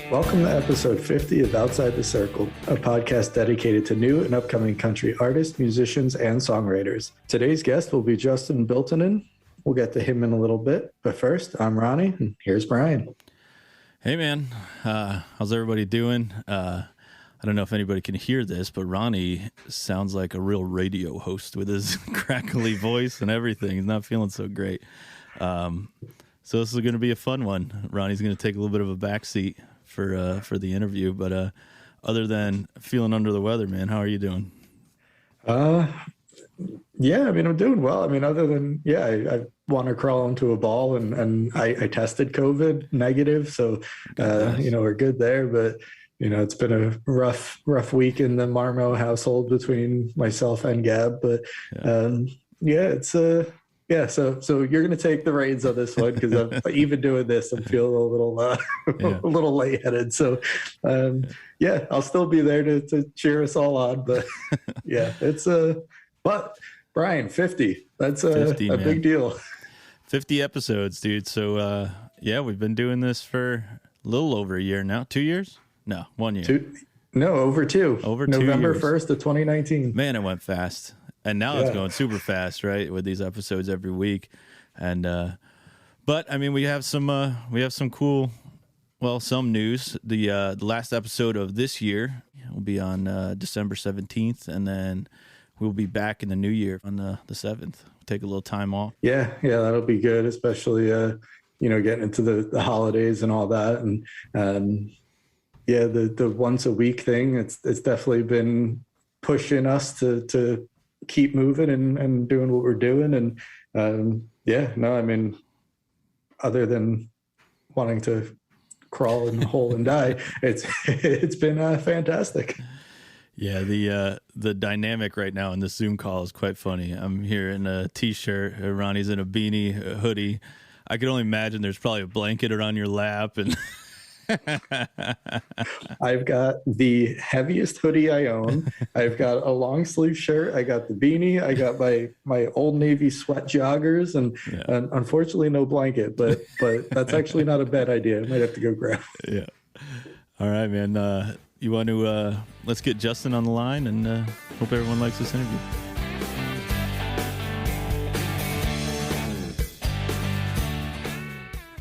Welcome to episode 50 of Outside the Circle, a podcast dedicated to new and upcoming country artists, musicians, and songwriters. Today's guest will be Justin Biltonen. We'll get to him in a little bit, but first, I'm Ronnie, and here's Brian. Hey, man. How's everybody doing? I don't know if anybody can hear this, but Ronnie sounds like a real radio host with his crackly voice and everything. He's not feeling so great. So this is going to be a fun one. Ronnie's going to take a little bit of a backseat for the interview, but other than feeling under the weather, man, how are you doing? Yeah, I mean, I'm doing well. I mean, other than, I want to crawl into a ball and I tested COVID negative. So, we're good there, but it's been a rough week in the Marmo household between myself and Gab, but So you're going to take the reins on this one because even doing this, I'm feeling a little lightheaded. So, I'll still be there to cheer us all on. But but Brian, 50, that's a big deal. 50 episodes, dude. So, we've been doing this for a little over a year now. 2 years? No, 1 year. Over two. Over 2 November years. 1st of 2019. Man, it went fast. And now it's going super fast, right? With these episodes every week. And, but I mean, we have some cool, some news. The last episode of this year will be on December 17th. And then we'll be back in the new year on the 7th. We'll take a little time off. Yeah, that'll be good, especially, getting into the holidays and all that. And, the once a week thing, it's definitely been pushing us to keep moving and doing what we're doing. And, I mean, other than wanting to crawl in a hole and die, it's been fantastic. Yeah, the dynamic right now in the Zoom call is quite funny. I'm here in a t-shirt, Ronnie's in a beanie, a hoodie. I can only imagine there's probably a blanket around your lap. And I've got the heaviest hoodie I own. I've got a long sleeve shirt. I got the beanie. I got my Old Navy sweat joggers, and unfortunately no blanket. But that's actually not a bad idea. I might have to go grab it. Yeah. All right, man. You want to let's get Justin on the line, and hope everyone likes this interview.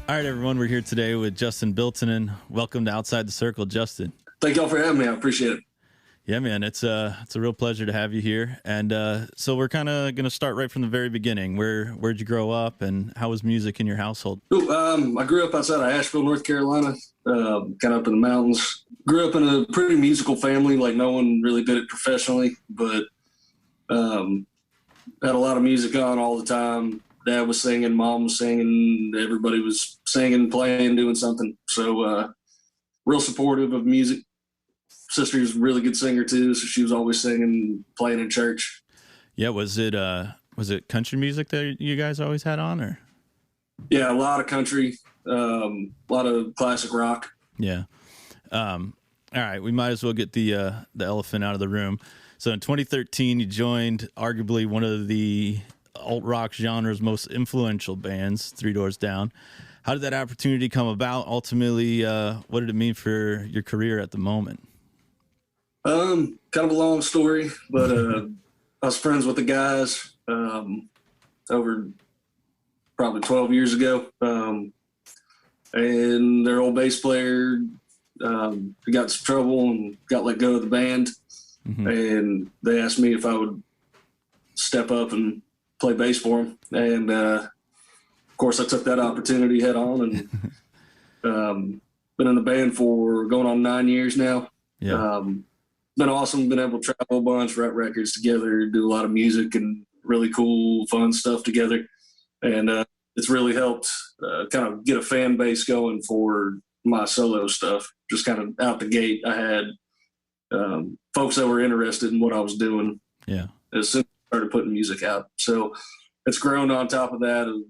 All right, everyone, we're here today with Justin Biltonen. Welcome to Outside the Circle, Justin. Thank y'all for having me. I appreciate it. Yeah, man, it's a real pleasure to have you here. And so we're kind of going to start right from the very beginning. Where'd you grow up, and how was music in your household? I grew up outside of Asheville, North Carolina, kind of up in the mountains. Grew up in a pretty musical family. Like, no one really did it professionally, but had a lot of music on all the time. Dad was singing, mom was singing, everybody was singing, playing, doing something. So real supportive of music. Sister's a really good singer too, so she was always singing, playing in church. Yeah, was it country music that you guys always had on, or? Yeah, a lot of country, a lot of classic rock. Yeah. All right, we might as well get the elephant out of the room. So in 2013, you joined arguably one of the alt-rock genre's most influential bands, Three Doors Down. How did that opportunity come about? Ultimately, what did it mean for your career at the moment? Kind of a long story, but I was friends with the guys over probably 12 years ago, and their old bass player got in some trouble and got let go of the band, and they asked me if I would step up and play bass for them, and of course I took that opportunity head on, and been in the band for going on 9 years now. Been awesome, been able to travel a bunch, write records together, do a lot of music and really cool fun stuff together, and it's really helped kind of get a fan base going for my solo stuff. Just kind of out the gate, I had folks that were interested in what I was doing as soon as I started putting music out. So it's grown on top of that of,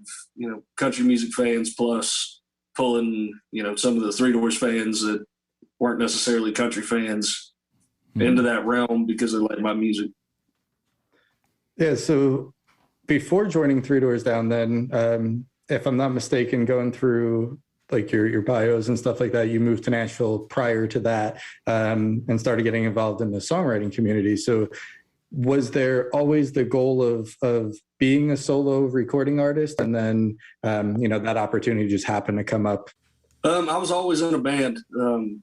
country music fans plus pulling, some of the Three Doors fans that weren't necessarily country fans into that realm because they like my music. Yeah, so before joining Three Doors Down then, if I'm not mistaken, going through like your bios and stuff like that, you moved to Nashville prior to that, and started getting involved in the songwriting community. So was there always the goal of being a solo recording artist, and then that opportunity just happened to come up? I was always in a band. I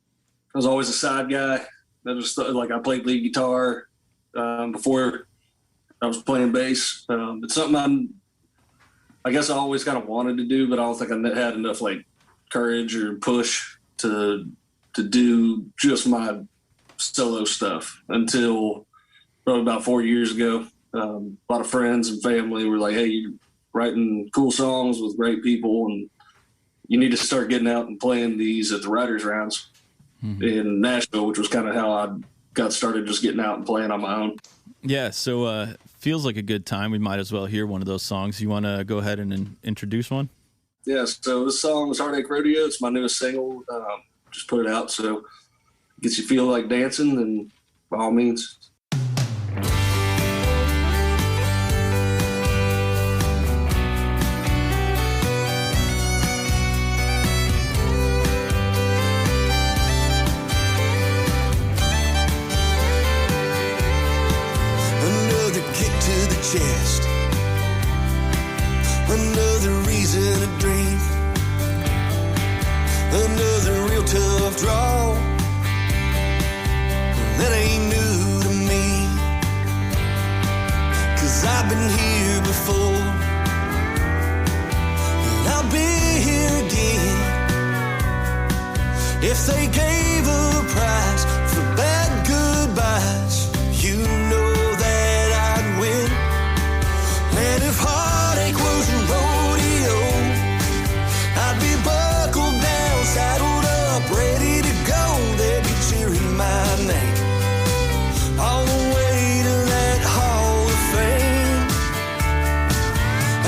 was always a side guy. That was like, I played lead guitar before I was playing bass. It's something I guess I always kind of wanted to do, but I don't think I had enough like courage or push to do just my solo stuff until probably about 4 years ago. A lot of friends and family were like, "Hey, you're writing cool songs with great people, and you need to start getting out and playing these at the writers' rounds in Nashville," which was kind of how I got started, just getting out and playing on my own. Yeah, so feels like a good time. We might as well hear one of those songs. You want to go ahead and introduce one? Yeah, so this song is Heartache Rodeo. It's my newest single. Just put it out, so it gets you feel like dancing, and by all means. Chest. Another reason to dream. Another real tough draw. That ain't new to me, 'cause I've been here before, and I'll be here again. If they gave a price for bad goodbyes, you know that I'd win. And if heartache was a rodeo, I'd be buckled down, saddled up, ready to go. They'd be cheering my name all the way to that Hall of Fame.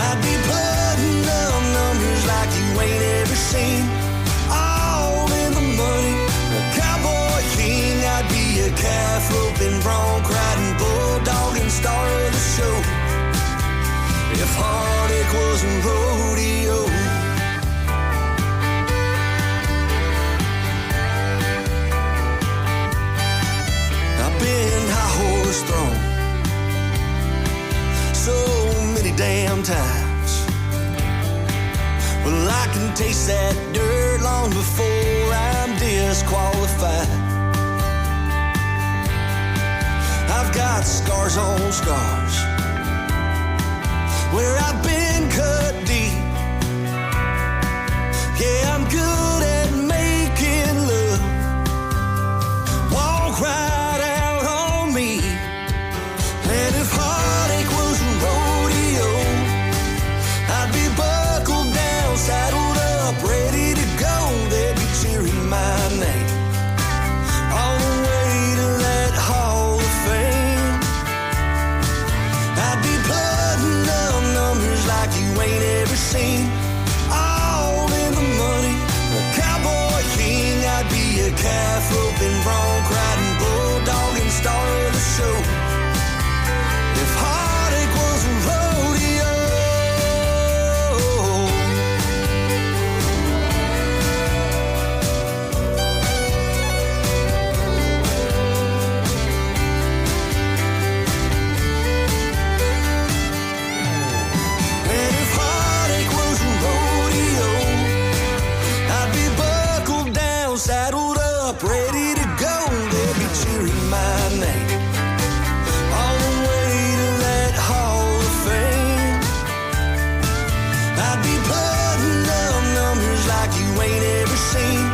I'd be putting up numbers like you ain't ever seen, all in the money, a cowboy king. I'd be a calf roping, bronc riding, bulldog and star of the show. If heartache was a rodeo. I've been high horse thrown so many damn times. Well, I can taste that dirt long before I'm disqualified. I've got scars on scars where I've been cut deep. Yeah, I'm good at making love walk right out on me. And if heartache was a rodeo, I'd be buckled down, saddled up, ready to go. They'd be cheering my name all the way to that Hall of Fame. I'd be putting up numbers like you ain't ever seen, all in the money, a cowboy king. I'd be a calf roping, bronc riding, bulldog and star of the show. If heartache was a rodeo. And if heartache was a rodeo, I'd be buckled down, saddled up, ready to go. They'd be cheering my name all the way to that Hall of Fame. I'd be putting up numbers like you ain't ever seen,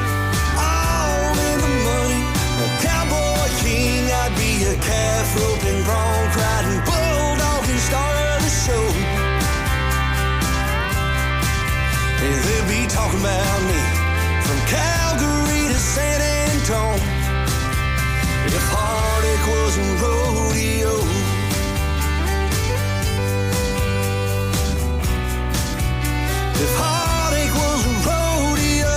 all in the money, a cowboy king. I'd be a calf roping, bronc riding, bulldog and star of the show. And they'll be talking about me from Calgary to San Antonio. If heartache was a rodeo. If heartache was a rodeo.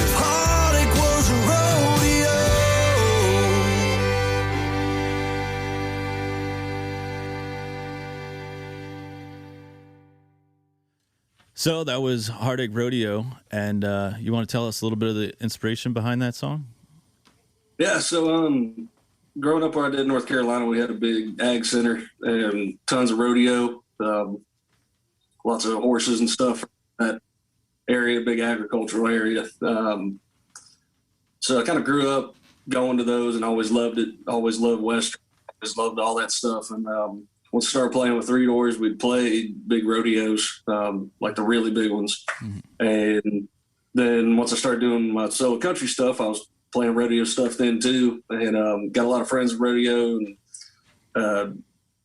If heartache was a rodeo. So that was Heartache Rodeo, and you want to tell us a little bit of the inspiration behind that song? Yeah, so growing up where I did in North Carolina, we had a big ag center and tons of rodeo, lots of horses and stuff. That area, big agricultural area. So I kind of grew up going to those and always loved it. Always loved Western. Always loved all that stuff. And once I started playing with Three Doors, we'd play big rodeos, like the really big ones. Mm-hmm. And then once I started doing my solo country stuff, I was playing rodeo stuff then too. And got a lot of friends with rodeo and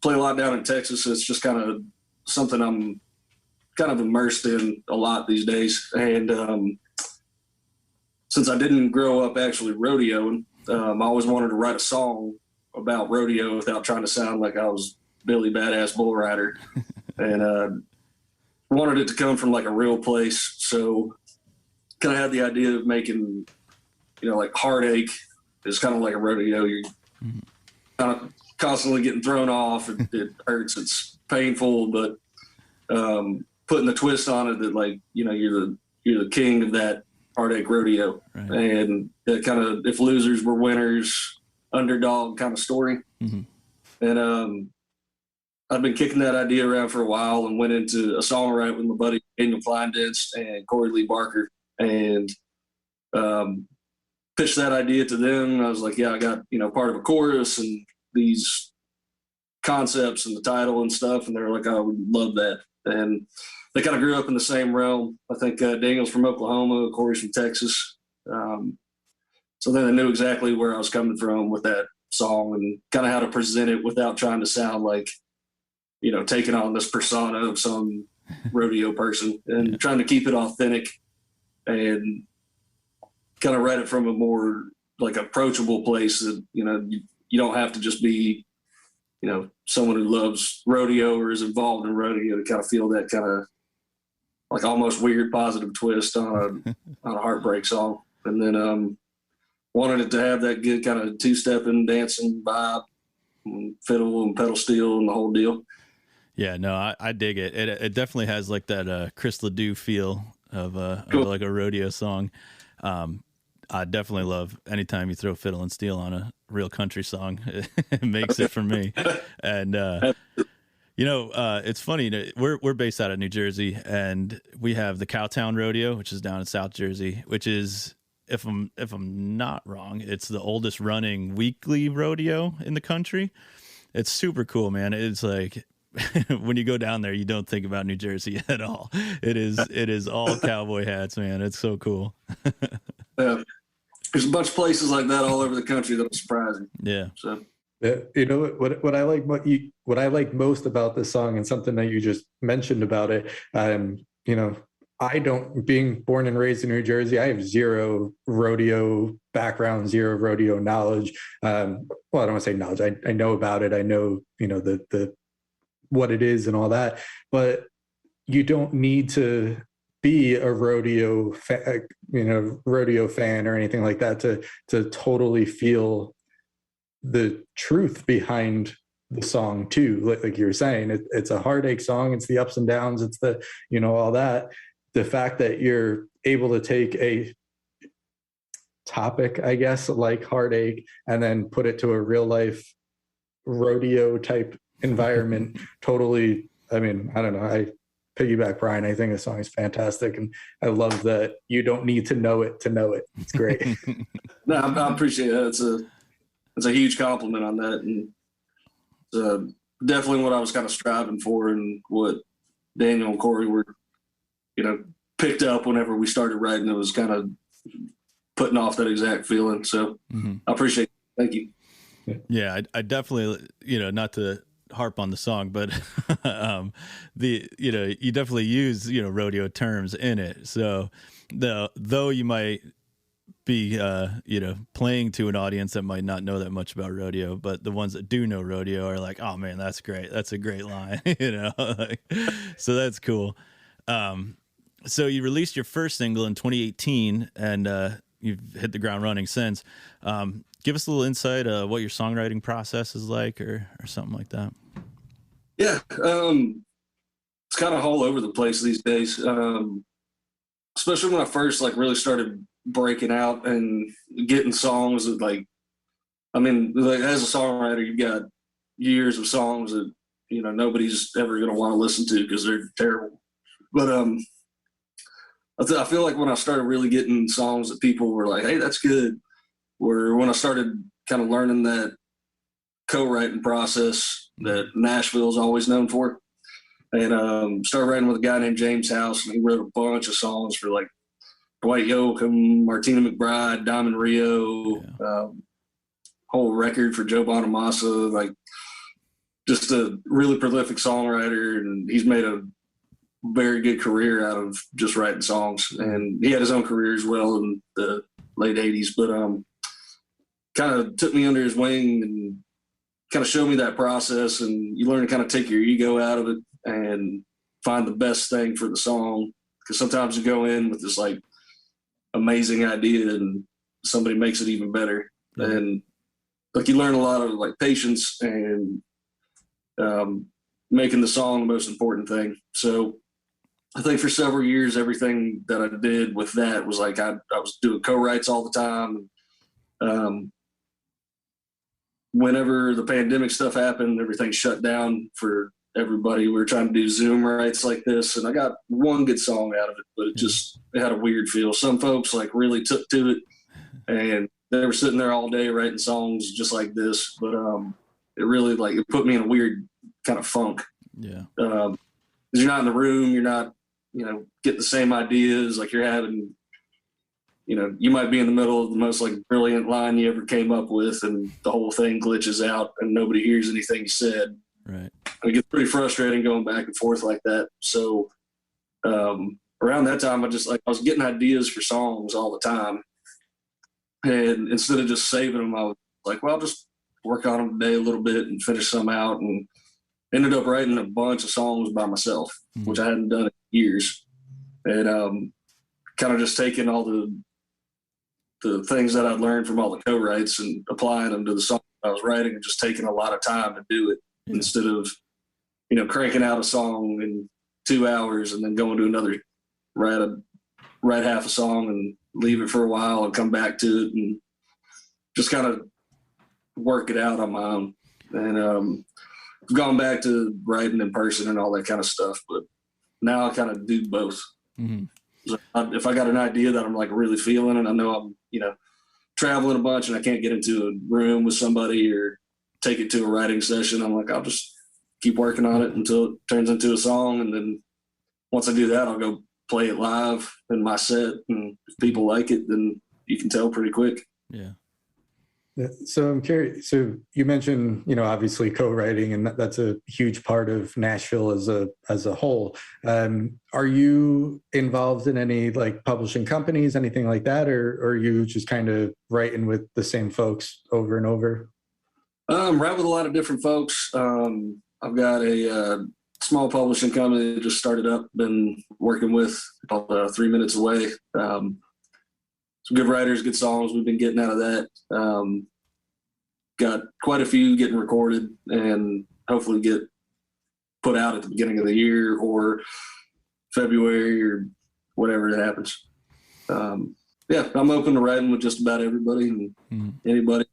play a lot down in Texas. It's just kind of something I'm kind of immersed in a lot these days. And since I didn't grow up actually rodeoing, I always wanted to write a song about rodeo without trying to sound like I was Billy Badass Bull Rider. And wanted it to come from like a real place. So kind of had the idea of making, like Heartache is kind of like a rodeo. You're kind of constantly getting thrown off. It hurts. It's painful, but putting the twist on it that like, you're the king of that Heartache Rodeo. Right. And that kind of, if losers were winners, underdog kind of story. Mm-hmm. And I've been kicking that idea around for a while and went into a songwriting with my buddy Daniel Kleindentz and Corey Lee Barker, and pitched that idea to them. I was like, yeah, I got, part of a chorus and these concepts and the title and stuff. And they were like, I would love that. And they kind of grew up in the same realm. I think Daniel's from Oklahoma, Corey's from Texas. So then they knew exactly where I was coming from with that song and kind of how to present it without trying to sound like, taking on this persona of some rodeo person, and trying to keep it authentic and kind of write it from a more like approachable place that, you don't have to just be, someone who loves rodeo or is involved in rodeo to kind of feel that kind of like almost weird positive twist on a heartbreak song. And then wanted it to have that good kind of two-stepping dancing vibe, and fiddle and pedal steel and the whole deal. Yeah, no, I dig it. It definitely has like that Chris Ledoux feel of like a rodeo song. I definitely love anytime you throw fiddle and steel on a real country song. It makes it for me. And it's funny. We're based out of New Jersey, and we have the Cowtown Rodeo, which is down in South Jersey, which is, if I'm not wrong, it's the oldest running weekly rodeo in the country. It's super cool, man. It's like when you go down there, you don't think about New Jersey at all. It is all cowboy hats, man. It's so cool. There's a bunch of places like that all over the country that are surprising. Yeah. So. Yeah, what I like what I like most about this song, and something that you just mentioned about it, I don't, being born and raised in New Jersey, I have zero rodeo background, zero rodeo knowledge. Well, I don't want to say knowledge. I know about it. I know, the what it is and all that, but you don't need to be a rodeo fan or anything like that to totally feel the truth behind the song too. Like you were saying, it's a heartache song. It's the ups and downs. It's the, all that. The fact that you're able to take a topic, I guess, like heartache, and then put it to a real life rodeo type environment, totally. I mean, I don't know. I piggyback Brian. I think the song is fantastic, and I love that you don't need to know it to know it. It's great. No, I appreciate that. It's a huge compliment on that, and definitely what I was kind of striving for, and what Daniel and Corey were, picked up whenever we started writing. It was kind of putting off that exact feeling. So I appreciate it. Thank you. Yeah, I definitely, not to harp on the song, but you definitely use rodeo terms in it. So though you might be playing to an audience that might not know that much about rodeo, but the ones that do know rodeo are like, oh man, that's great, that's a great line. So that's cool. So you released your first single in 2018, and you've hit the ground running since. Give us a little insight what your songwriting process is like, or something like that. Yeah. it's kind of all over the place these days. Especially when I first like really started breaking out and getting songs that like, I mean, like, as a songwriter, you've got years of songs that, you know, nobody's ever going to want to listen to because they're terrible. But I feel like when I started really getting songs that people were like, hey, that's good, or when I started kind of learning that co-writing process that Nashville's always known for, and started writing with a guy named James House, and he wrote a bunch of songs for like Dwight Yoakam, Martina McBride, Diamond Rio, whole record for Joe Bonamassa, like just a really prolific songwriter, and he's made a very good career out of just writing songs. And he had his own career as well in the late 80s, but kind of took me under his wing and kind of showed me that process, and you learn to kind of take your ego out of it and find the best thing for the song, because sometimes you go in with this like amazing idea and somebody makes it even better. And like you learn a lot of like patience and making the song the most important thing. So I think for several years, everything that I did with that was like I was doing co-writes all the time. Whenever the pandemic stuff happened, everything shut down for everybody. We were trying to do Zoom writes like this, and I got one good song out of it, but it had a weird feel. Some folks like really took to it, and they were sitting there all day writing songs just like this. But it really like it put me in a weird kind of funk. Yeah, because you're not in the room, you're not, you know, getting the same ideas. Like you're having, you know, you might be in the middle of the most like brilliant line you ever came up with, and the whole thing glitches out and nobody hears anything you said. right. And it gets pretty frustrating going back and forth like that. So around that time, I was getting ideas for songs all the time, and instead of just saving them, I was like, well, I'll just work on them today a little bit and finish some out, and ended up writing a bunch of songs by myself, which I hadn't done in years. And kind of just taking all the things that I'd learned from all the co-writes and applying them to the song I was writing, and just taking a lot of time to do it instead of, you know, cranking out a song in 2 hours and then going to another, write half a song and leave it for a while and come back to it and just kind of work it out on my own. And I've gone back to writing in person and all that kind of stuff, but now I kind of do both. Mm-hmm. So if I got an idea that I'm like really feeling, and I know I'm, you know, traveling a bunch and I can't get into a room with somebody or take it to a writing session, I'm like, I'll just keep working on it until it turns into a song. And then once I do that, I'll go play it live in my set. And if people like it, then you can tell pretty quick. Yeah. Yeah, so I'm curious. So you mentioned, you know, obviously co-writing, and that's a huge part of Nashville as a whole. Are you involved in any like publishing companies, anything like that, or are you just kind of writing with the same folks over and over? Write with a lot of different folks. I've got a small publishing company that just started up, been working with called 3 Minutes Away. Some good writers, good songs we've been getting out of that. Got quite a few getting recorded and hopefully get put out at the beginning of the year or February or whatever it happens. Yeah, I'm open to writing with just about everybody and anybody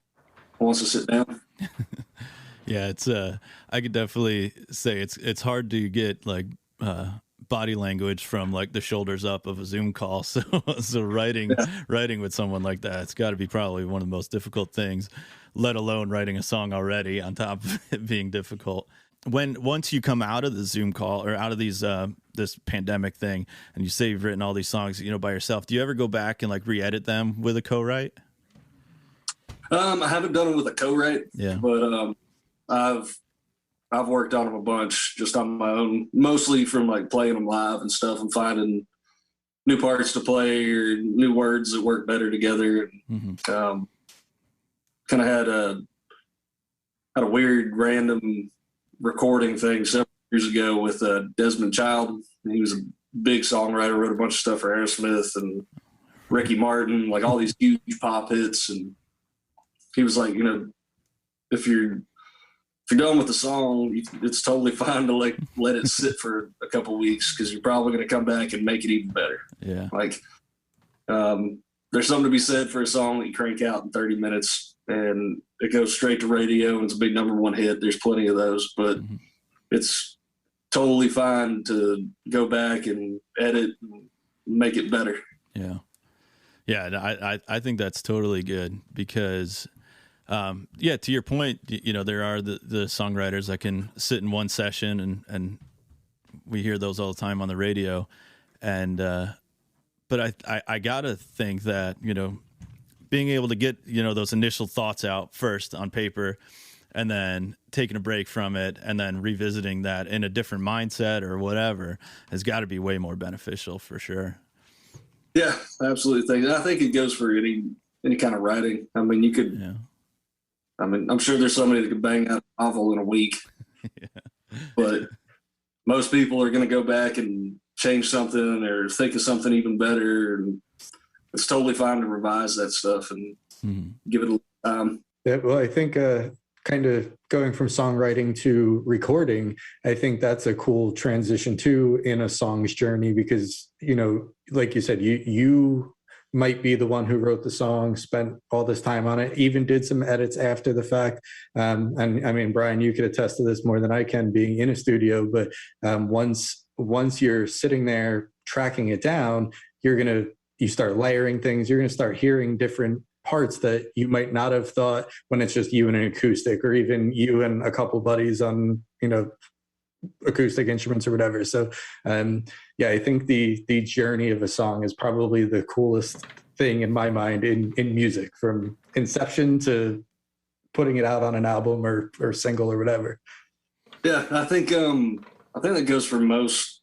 who wants to sit down. Yeah, it's I could definitely say it's hard to get like body language from like the shoulders up of a Zoom call. So writing with someone like that, it's got to be probably one of the most difficult things, let alone writing a song already on top of it being difficult. Once you come out of the Zoom call or out of these this pandemic thing, and you say you've written all these songs, you know, by yourself, do you ever go back and like re-edit them with a co-write? I haven't done it with a co-write, but I've worked on them a bunch just on my own, mostly from like playing them live and stuff and finding new parts to play or new words that work better together. Kind of had a weird random recording thing several years ago with Desmond Child. He was a big songwriter, wrote a bunch of stuff for Aerosmith and Ricky Martin, like all these huge pop hits. And he was like, you know, if if you're done with the song, it's totally fine to like let it sit for a couple weeks, because you're probably going to come back and make it even better. Yeah. Like, there's something to be said for a song that you crank out in 30 minutes and it goes straight to radio and it's a big #1 hit. There's plenty of those, but it's totally fine to go back and edit and make it better. Yeah. Yeah. I think that's totally good because, yeah, to your point, you know, there are the songwriters that can sit in one session and we hear those all the time on the radio. And, but I gotta think that, you know, being able to get, you know, those initial thoughts out first on paper and then taking a break from it and then revisiting that in a different mindset or whatever has got to be way more beneficial for sure. Yeah, absolutely. I think it goes for any kind of writing. I mean, you could, Yeah. I mean, I'm sure there's somebody that could bang out a novel in a week, but most people are going to go back and change something or think of something even better. And it's totally fine to revise that stuff and give it a little time. Yeah, well, I think kind of going from songwriting to recording, I think that's a cool transition too in a song's journey because, you know, like you said, you might be the one who wrote the song, spent all this time on it, even did some edits after the fact. And I mean, Brian, you could attest to this more than I can being in a studio, but once you're sitting there tracking it down, you start layering things, you're going to start hearing different parts that you might not have thought when it's just you and an acoustic or even you and a couple buddies on, you know, acoustic instruments or whatever. So yeah, I think the journey of a song is probably the coolest thing in my mind in music, from inception to putting it out on an album or single or whatever. Yeah, I think that goes for most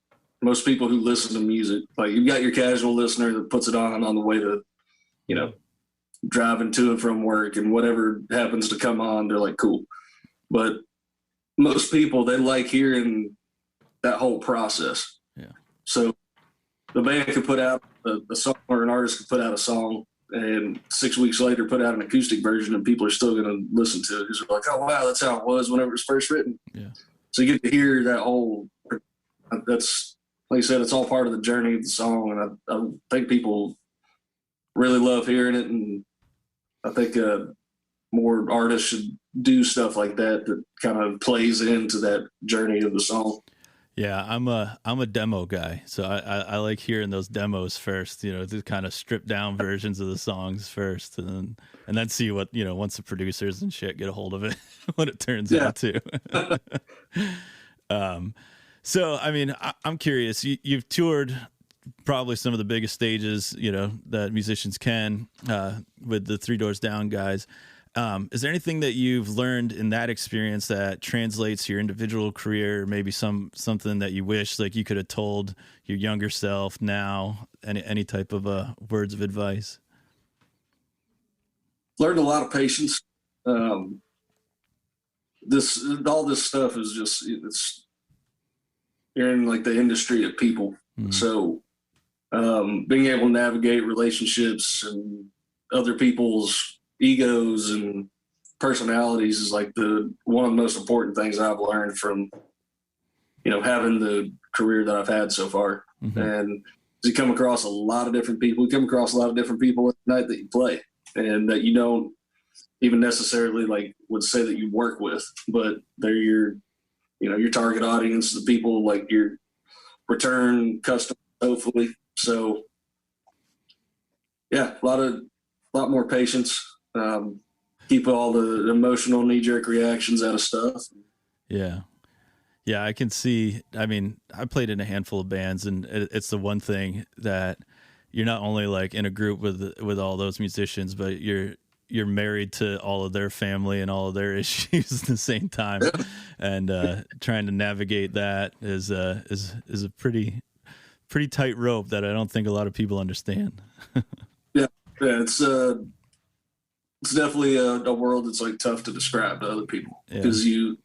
people who listen to music. Like, you've got your casual listener that puts it on the way to, you know, driving to and from work, and whatever happens to come on, they're like, cool. But most people, they like hearing that whole process. Yeah. So the band could put out a song, or an artist could put out a song, and 6 weeks later put out an acoustic version, and people are still going to listen to it because they're like, oh, wow, that's how it was whenever it was first written. Yeah. So you get to hear that whole, that's, like I said, it's all part of the journey of the song. And I think people really love hearing it. And I think more artists should do stuff like that kind of plays into that journey of the song. Yeah, I'm a demo guy, so I like hearing those demos first, you know, to kind of strip down versions of the songs first, and then see what, you know, once the producers and shit get a hold of it, what it turns out to. So I mean, I'm curious. You've toured probably some of the biggest stages, you know, that musicians can with the Three Doors Down guys. Is there anything that you've learned in that experience that translates to your individual career, or maybe something that you wish like you could have told your younger self now? Any type of words of advice? Learned a lot of patience. All this stuff is just, you're in like the industry of people. Mm-hmm. So being able to navigate relationships and other people's egos and personalities is like one of the most important things I've learned from, you know, having the career that I've had so far. Mm-hmm. And you come across a lot of different people. You come across a lot of different people at night that you play and that you don't even necessarily like would say that you work with, but they're your target audience, the people like your return customers, hopefully. So yeah, a lot more patience. Keep all the emotional knee-jerk reactions out of stuff. Yeah, I can see. I mean, I played in a handful of bands, and it's the one thing that you're not only like in a group with all those musicians, but you're married to all of their family and all of their issues at the same time, and trying to navigate that is a pretty tight rope that I don't think a lot of people understand. Yeah, it's definitely a world that's like tough to describe to other people because you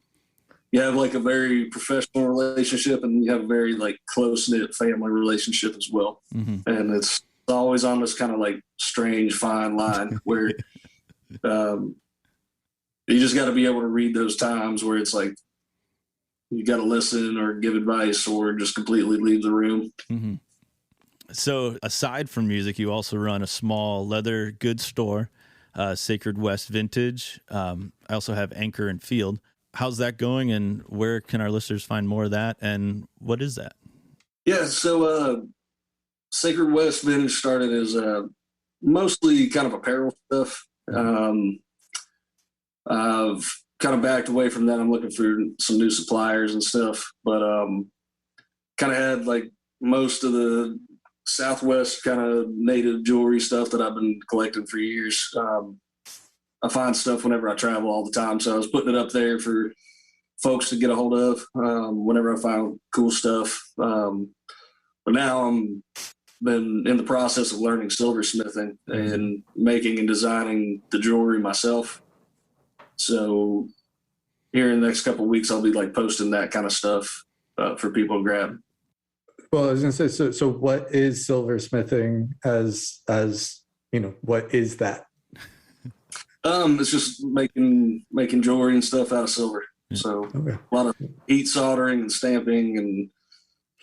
have like a very professional relationship and you have a very like close-knit family relationship as well. Mm-hmm. And it's always on this kind of like strange fine line where you just got to be able to read those times where it's like you got to listen or give advice or just completely leave the room. Mm-hmm. So aside from music, you also run a small leather goods store, Sacred West Vintage. I also have Anchor and Field. How's that going, and where can our listeners find more of that, and what is that? Yeah, so Sacred West Vintage started as mostly kind of apparel stuff. I've kind of backed away from that. I'm looking for some new suppliers and stuff, but kind of had like most of the Southwest kind of native jewelry stuff that I've been collecting for years. I find stuff whenever I travel all the time, so I was putting it up there for folks to get a hold of whenever I find cool stuff. But now I'm been in the process of learning silversmithing and making and designing the jewelry myself. So here in the next couple of weeks, I'll be like posting that kind of stuff for people to grab. Well, I was gonna say, so what is silversmithing as what is that? It's just making jewelry and stuff out of silver. So a lot of heat soldering and stamping and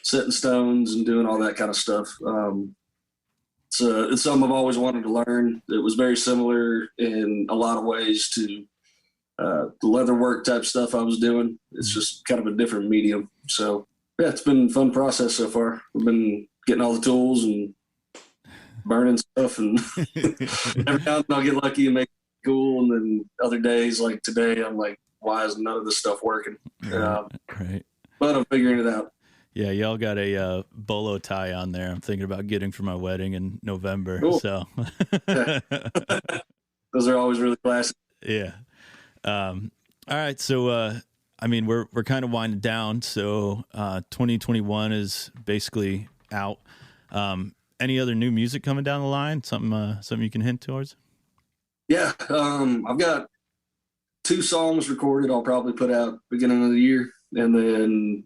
setting stones and doing all that kind of stuff. It's something I've always wanted to learn. It was very similar in a lot of ways to the leatherwork type stuff I was doing. It's just kind of a different medium. So yeah, it's been a fun process so far. We've been getting all the tools and burning stuff, and every now and then I'll get lucky and make it cool. And then other days, like today, I'm like, why is none of this stuff working? Right. But I'm figuring it out. Yeah, y'all got a bolo tie on there. I'm thinking about getting for my wedding in November. Cool. So those are always really classic. Yeah. All right. So, we're kind of winding down. So 2021 is basically out. Any other new music coming down the line? Something you can hint towards? Yeah. I've got 2 songs recorded. I'll probably put out beginning of the year, and then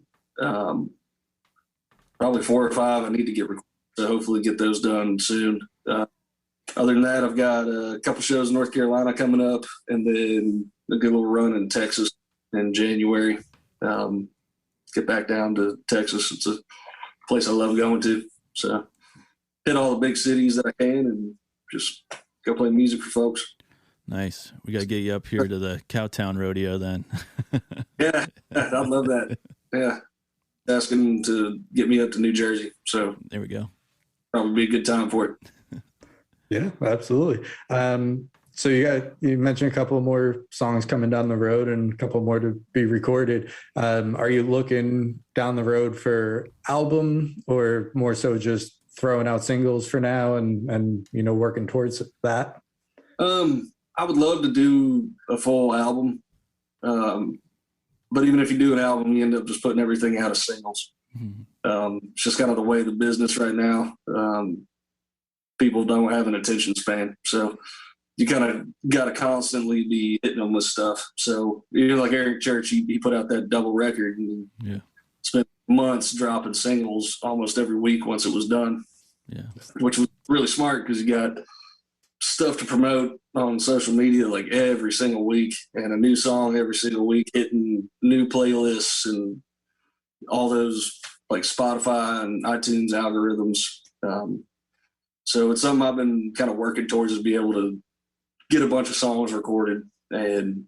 probably 4 or 5 I need to get recorded. So hopefully get those done soon. Other than that, I've got a couple shows in North Carolina coming up, and then a good little run in Texas in January. Get back down to Texas. It's a place I love going to. So hit all the big cities that I can and just go play music for folks. Nice. We got to get you up here to the Cowtown Rodeo then. Yeah, I'd love that. Yeah. Asking to get me up to New Jersey. So there we go. Probably be a good time for it. Yeah, absolutely. So you mentioned a couple more songs coming down the road and a couple more to be recorded. Are you looking down the road for album, or more so just throwing out singles for now and working towards that? I would love to do a full album. But even if you do an album, you end up just putting everything out as singles. Mm-hmm. It's just kind of the way of the business right now. People don't have an attention span. So you kind of got to constantly be hitting them with stuff. So like Eric Church, he put out that double record and spent months dropping singles almost every week once it was done. Yeah, which was really smart because you got stuff to promote on social media like every single week, and a new song every single week, hitting new playlists and all those like Spotify and iTunes algorithms. So it's something I've been kind of working towards, is be able to get a bunch of songs recorded and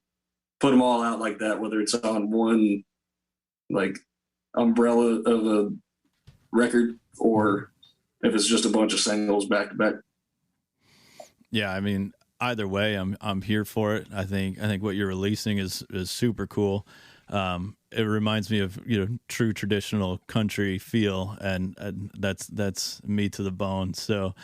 put them all out like that, whether it's on one like umbrella of a record or if it's just a bunch of singles back to back. Yeah, I mean, either way, I'm here for it. I think what you're releasing is super cool. It reminds me of true traditional country feel, and that's me to the bone. So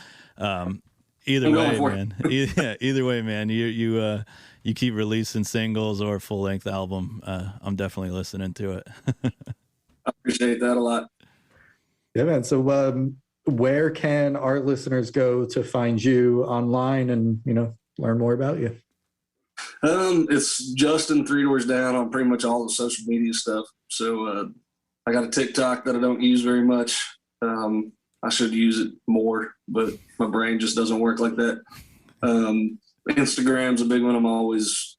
either way, man, you keep releasing singles or a full length album. I'm definitely listening to it. I appreciate that a lot. Yeah, man. So where can our listeners go to find you online and learn more about you? It's Justin 3 Doors Down on pretty much all the social media stuff. So I got a TikTok that I don't use very much. I should use it more, but my brain just doesn't work like that. Instagram's a big one. I'm always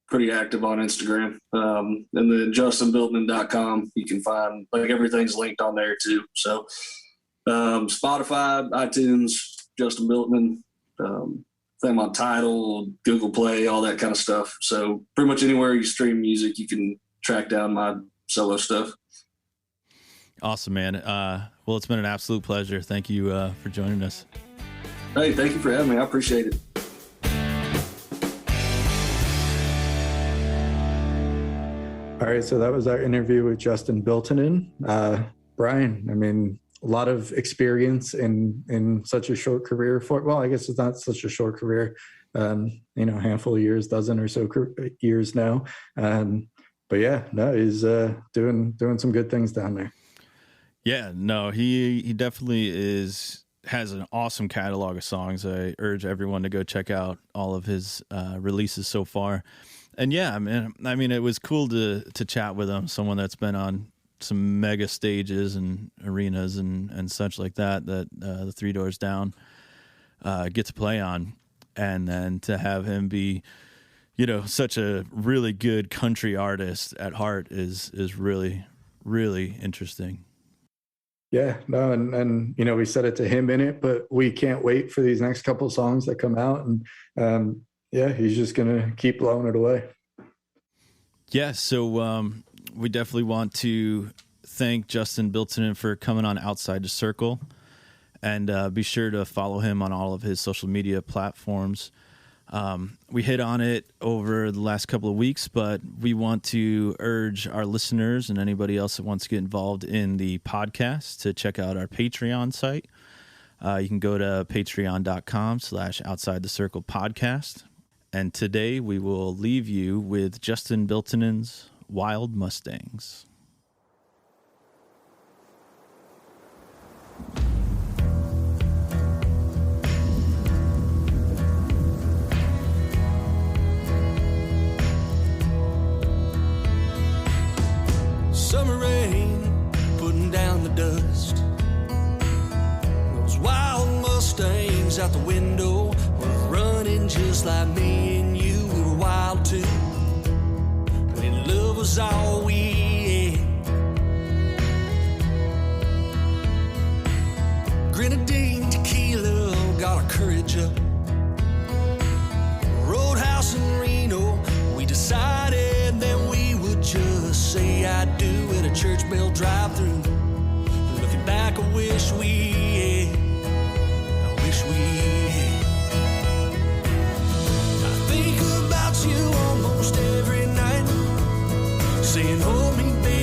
pretty active on Instagram. And then justinbiltonen.com, you can find like everything's linked on there too. So Spotify, iTunes, Justin Biltonen, I'm on Tidal, Google Play, all that kind of stuff. So pretty much anywhere you stream music, you can track down my solo stuff. Awesome, man. Well, it's been an absolute pleasure. Thank you for joining us. Hey, thank you for having me. I appreciate it. All right, so that was our interview with Justin Biltonen. Brian, I mean, a lot of experience in such a short career. Well, I guess it's not such a short career. Handful of years, dozen or so years now. But yeah, no, he's doing some good things down there. Yeah, no, he definitely has an awesome catalog of songs. I urge everyone to go check out all of his releases so far. And yeah, I mean, it was cool to chat with him, someone that's been on some mega stages and arenas and such like that the Three Doors Down get to play on, and then to have him be, such a really good country artist at heart is really, really interesting. Yeah, no, and we said it to him in it, but we can't wait for these next couple songs that come out, and yeah, he's just gonna keep blowing it away. Yeah, so we definitely want to thank Justin Biltonen for coming on Outside the Circle, and be sure to follow him on all of his social media platforms. We hit on it over the last couple of weeks, but we want to urge our listeners and anybody else that wants to get involved in the podcast to check out our Patreon site. You can go to patreon.com/Outside the Circle podcast. And today we will leave you with Justin Biltonen's Wild Mustangs. Summer rain putting down the dust. Those wild Mustangs out the window were running just like me and you were wild too. When love was all we had. Grenadine tequila got our courage up. Roadhouse in Reno, we decided that we would just say I do at a church bell drive-through. Looking back, I wish we had. I wish we had. I think about you almost every night, saying, hold me, baby.